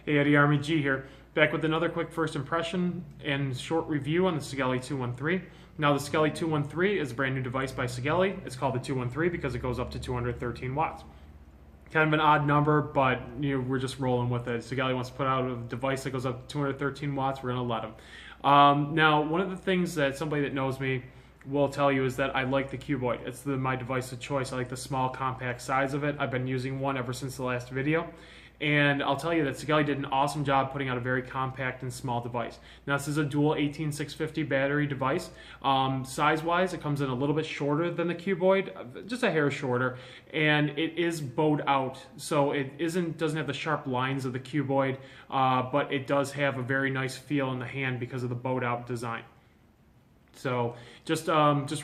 Hey Eddie, Army G here, back with another quick first impression and short review on the Sigelei 213. Now the Sigelei 213 is a brand new device by Sigelei. It's called the 213 because it goes up to 213 watts. Kind of an odd number, but we're just rolling with it. Sigelei wants to put out a device that goes up to 213 watts. We're going to let them. Now, one of the things that somebody that knows me will tell you is that I like the cuboid. It's my device of choice. I like the small, compact size of it. I've been using one ever since the last video. And I'll tell you that Sigelei did an awesome job putting out a very compact and small device. Now this is a dual 18650 battery device. Size-wise, it comes in a little bit shorter than the cuboid, just a hair shorter, and it is bowed out, so it doesn't have the sharp lines of the cuboid, but it does have a very nice feel in the hand because of the bowed out design. So just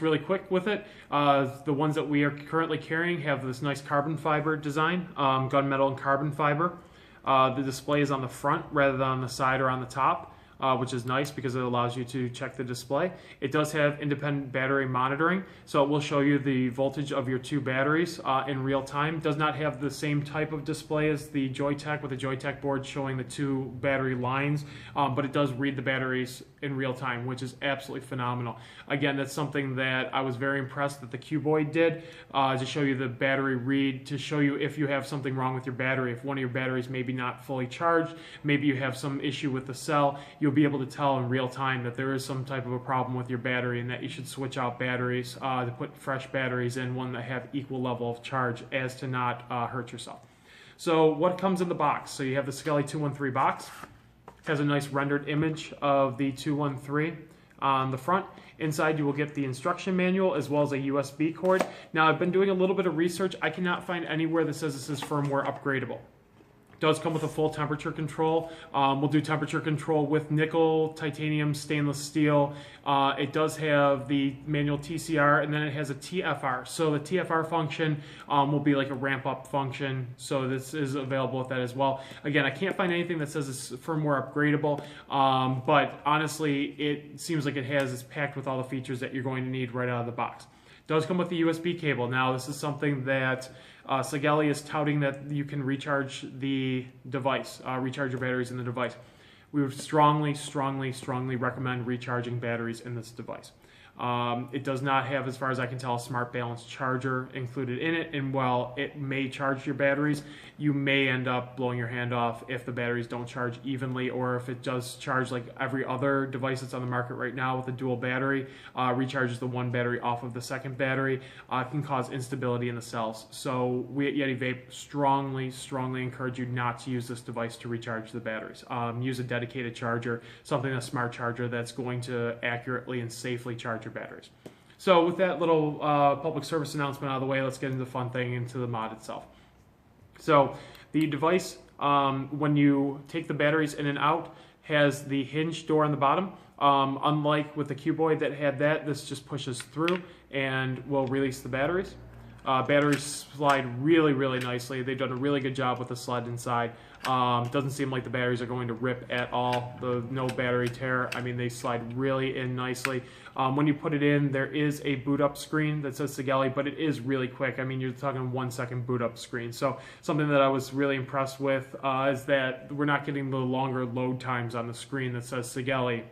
really quick with it, the ones that we are currently carrying have this nice carbon fiber design, gunmetal and carbon fiber. The display is on the front rather than on the side or on the top, which is nice because it allows you to check the display. It does have independent battery monitoring, so it will show you the voltage of your two batteries in real time. It does not have the same type of display as the Joytech with the Joytech board showing the two battery lines, but it does read the batteries in real time, which is absolutely phenomenal. Again, that's something that I was very impressed that the cuboid did, to show you the battery read, to show you if you have something wrong with your battery. If one of your batteries maybe not fully charged, maybe you have some issue with the cell, you'll be able to tell in real time that there is some type of a problem with your battery and that you should switch out batteries to put fresh batteries in, one that have equal level of charge as to not hurt yourself. So what comes in the box? So you have the Sigelei 213 box. It has a nice rendered image of the 213 on the front. Inside you will get the instruction manual as well as a USB cord. Now I've been doing a little bit of research. I cannot find anywhere that says this is firmware upgradable. It does come with a full temperature control. We'll do temperature control with nickel, titanium, stainless steel. It does have the manual TCR, and then it has a TFR. So the TFR function will be like a ramp up function. So this is available with that as well. Again, I can't find anything that says it's firmware upgradable, but honestly, it seems like it's packed with all the features that you're going to need right out of the box. It does come with the USB cable. Now this is something that Sigelei is touting, that you can recharge the device, recharge your batteries in the device. We would strongly recommend recharging batteries in this device. It does not have, as far as I can tell, a smart balance charger included in it, and while it may charge your batteries, you may end up blowing your hand off if the batteries don't charge evenly, or if it does charge like every other device that's on the market right now with a dual battery, recharges the one battery off of the second battery, can cause instability in the cells. So we at Yeti Vape strongly encourage you not to use this device to recharge the batteries. Use a dedicated charger, a smart charger that's going to accurately and safely charge your batteries. So with that little public service announcement out of the way, let's get into the fun thing, into the mod itself. So the device, when you take the batteries in and out, has the hinge door on the bottom. Unlike with the cuboid that had that, this just pushes through and will release the batteries. Batteries slide really nicely. They've done a really good job with the sled inside. Doesn't seem like the batteries are going to rip at all. No battery tear. I mean, they slide really in nicely. When you put it in, there is a boot up screen that says Sigelei, but it is really quick. I mean, you're talking 1 second boot up screen. So something that I was really impressed with is that we're not getting the longer load times on the screen that says Sigelei,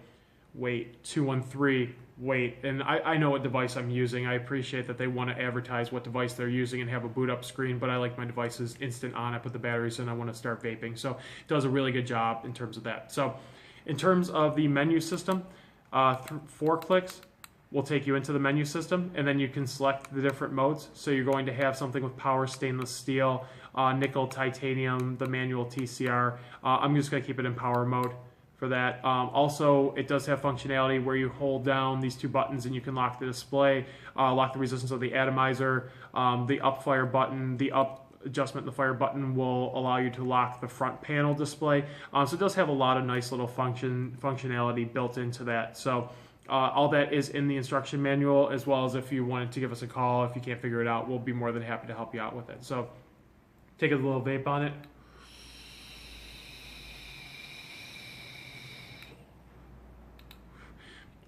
wait, 213, wait. And I know what device I'm using. I appreciate that they want to advertise what device they're using and have a boot up screen, but I like my devices instant on. I put the batteries in, I want to start vaping. So it does a really good job in terms of that. So in terms of the menu system, 4 clicks will take you into the menu system, and then you can select the different modes. So you're going to have something with power, stainless steel, nickel, titanium, the manual TCR. I'm just going to keep it in power mode for that. Also, it does have functionality where you hold down these 2 buttons and you can lock the display, lock the resistance of the atomizer, the up fire button, the up adjustment in the fire button will allow you to lock the front panel display. So it does have a lot of nice little functionality built into that. So all that is in the instruction manual, as well as if you wanted to give us a call, if you can't figure it out, we'll be more than happy to help you out with it. So take a little vape on it.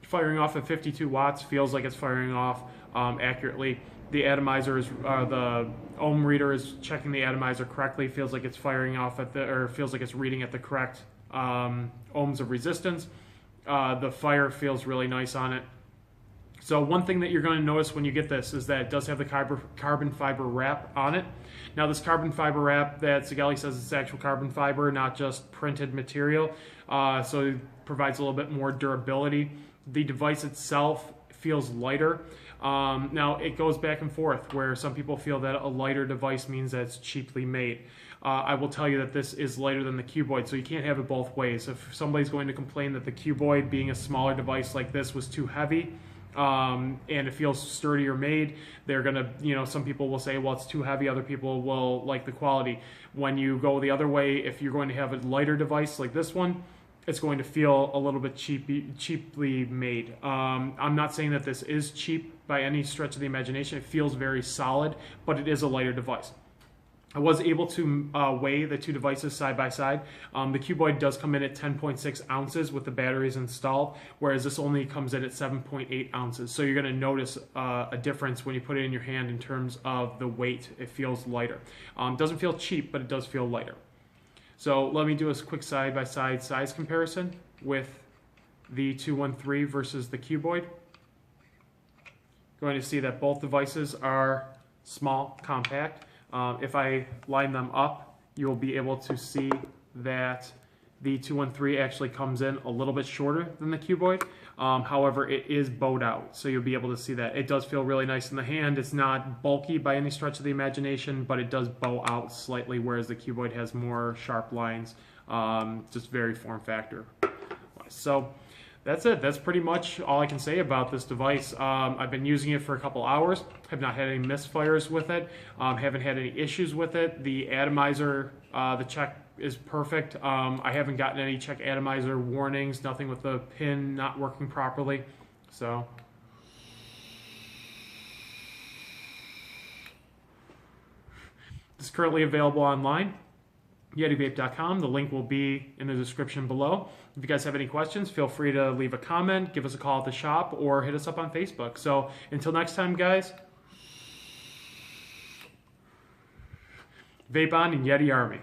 Firing off at 52 watts, feels like it's firing off accurately. The atomizer is the ohm reader is checking the atomizer correctly. Feels like it's firing off at feels like it's reading at the correct ohms of resistance. The fire feels really nice on it. So one thing that you're going to notice when you get this is that it does have the carbon fiber wrap on it. Now this carbon fiber wrap that Sigelei says it's actual carbon fiber, not just printed material, so it provides a little bit more durability. The device itself feels lighter. Now it goes back and forth where some people feel that a lighter device means that it's cheaply made. I will tell you that this is lighter than the cuboid, so you can't have it both ways. If somebody's going to complain that the cuboid, being a smaller device like this, was too heavy, and it feels sturdier made, they're gonna, some people will say, well, it's too heavy. Other people will like the quality. When you go the other way, if you're going to have a lighter device like this one, it's going to feel a little bit cheaply made. I'm not saying that this is cheap by any stretch of the imagination. It feels very solid, but it is a lighter device. I was able to weigh the two devices side by side. The cuboid does come in at 10.6 ounces with the batteries installed, whereas this only comes in at 7.8 ounces. So you're going to notice a difference when you put it in your hand in terms of the weight. It feels lighter. Doesn't feel cheap, but it does feel lighter. So let me do a quick side-by-side size comparison with the 213 versus the cuboid. Going to see that both devices are small, compact. If I line them up, you'll be able to see that the 213 actually comes in a little bit shorter than the cuboid. However, it is bowed out, so you'll be able to see that. It does feel really nice in the hand. It's not bulky by any stretch of the imagination, but it does bow out slightly, whereas the cuboid has more sharp lines, just very form factor. So that's it. That's pretty much all I can say about this device. I've been using it for a couple hours. Have not had any misfires with it. Haven't had any issues with it. The atomizer, the check is perfect. I haven't gotten any check atomizer warnings, nothing with the pin not working properly. So it's currently available online, YetiVape.com. The link will be in the description below. If you guys have any questions, feel free to leave a comment, give us a call at the shop, or hit us up on Facebook. So until next time, guys, vape on and Yeti Army.